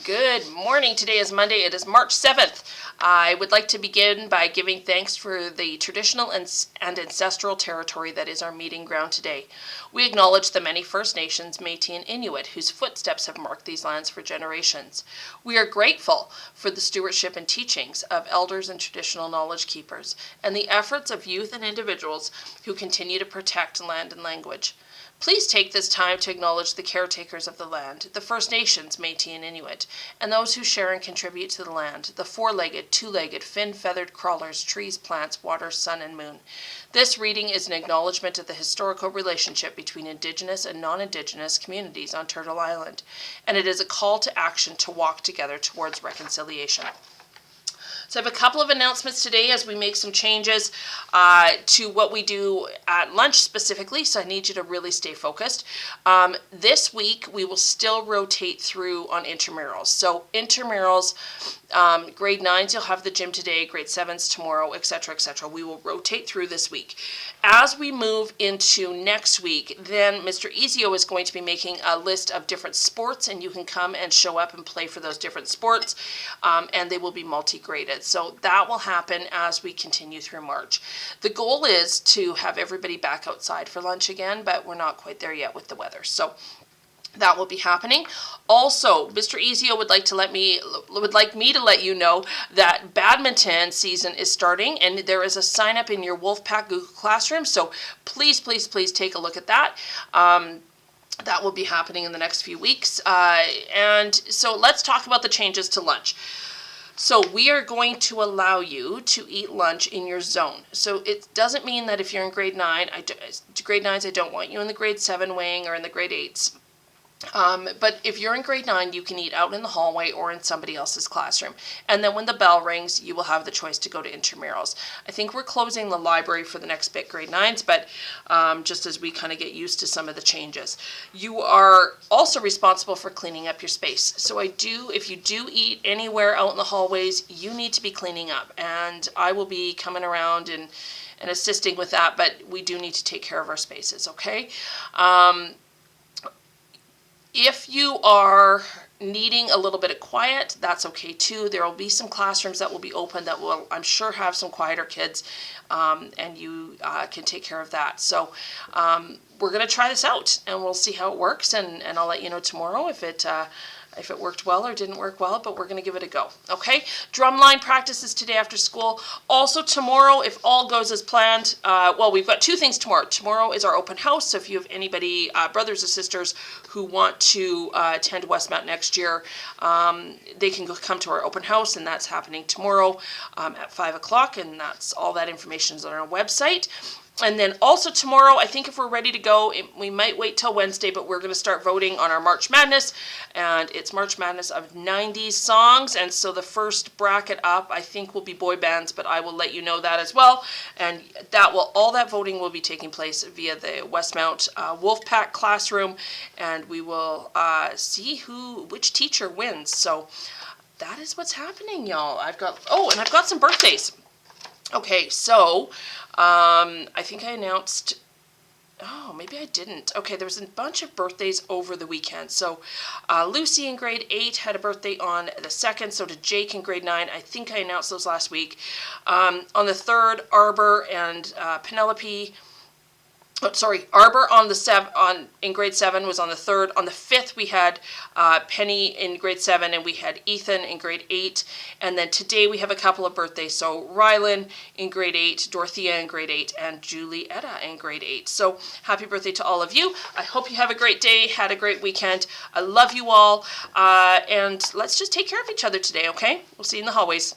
Good morning. Today is Monday. It is March 7th. I would like to begin by giving thanks for the traditional and ancestral territory that is our meeting ground today. We acknowledge the many First Nations, Métis, and Inuit whose footsteps have marked these lands for generations. We are grateful for the stewardship and teachings of elders and traditional knowledge keepers, and the efforts of youth and individuals who continue to protect land and language. Please take this time to acknowledge the caretakers of the land, the First Nations, Métis and Inuit, and those who share and contribute to the land, the four-legged, two-legged, fin-feathered crawlers, trees, plants, water, sun, and moon. This reading is an acknowledgement of the historical relationship between Indigenous and non-Indigenous communities on Turtle Island, and it is a call to action to walk together towards reconciliation. So I have a couple of announcements today as we make some changes to what we do at lunch specifically, so I need you to really stay focused. This week, we will still rotate through on intramurals. So intramurals, grade 9s, you'll have the gym today, grade 7s tomorrow, etc., etc. We will rotate through this week. As we move into next week, then Mr. Ezio is going to be making a list of different sports, and you can come and show up and play for those different sports, and they will be multi-graded. So that will happen as we continue through March. The goal is to have everybody back outside for lunch again, but we're not quite there yet with the weather. So that will be happening. Also, Mr. Ezio would like me to let you know that badminton season is starting, and there is a sign up in your Wolfpack Google Classroom. So please, please, please take a look at that. That will be happening in the next few weeks. And so let's talk about the changes to lunch. So we are going to allow you to eat lunch in your zone. So it doesn't mean that if you're in grade 9, grade 9s, I don't want you in the grade 7 wing or in the grade 8s. But if you're in grade 9, you can eat out in the hallway or in somebody else's classroom. And then when the bell rings, you will have the choice to go to intramurals. I think we're closing the library for the next bit, grade 9s, but just as we kind of get used to some of the changes. You are also responsible for cleaning up your space. So if you do eat anywhere out in the hallways, you need to be cleaning up. And I will be coming around and assisting with that, but we do need to take care of our spaces, okay? If you are needing a little bit of quiet, that's okay too. There will be some classrooms that will be open that will, I'm sure, have some quieter kids, and you can take care of that. So we're going to try this out, and we'll see how it works, and I'll let you know tomorrow if it worked well or didn't work well, but we're going to give it a go, okay? Drumline practices today after school. Also tomorrow, if all goes as planned, well, we've got two things tomorrow. Tomorrow is our open house, so if you have anybody, brothers or sisters, who want to attend Westmount next year, they can come to our open house, and that's happening tomorrow at 5 o'clock, and that's all that information is on our website. And then also tomorrow, I think if we're ready to go, we might wait till Wednesday, but we're going to start voting on our March Madness, and it's March Madness of 90s songs, and so the first bracket up, I think, will be boy bands, but I will let you know that as well, and all that voting will be taking place via the Westmount Wolfpack classroom, and we will see which teacher wins. So that is what's happening, y'all. I've got some birthdays. Okay, so I think I announced, oh, maybe I didn't. Okay, there was a bunch of birthdays over the weekend. So Lucy in grade 8 had a birthday on the 2nd, so did Jake in grade 9. I think I announced those last week. On the 3rd, Arbor and Penelope. Arbor in grade 7 was on the 3rd. On the 5th, we had Penny in grade 7, and we had Ethan in grade 8. And then today we have a couple of birthdays. So Rylan in grade 8, Dorothea in grade 8, and Julietta in grade 8. So happy birthday to all of you. I hope you have a great day, had a great weekend. I love you all. And let's just take care of each other today, okay? We'll see you in the hallways.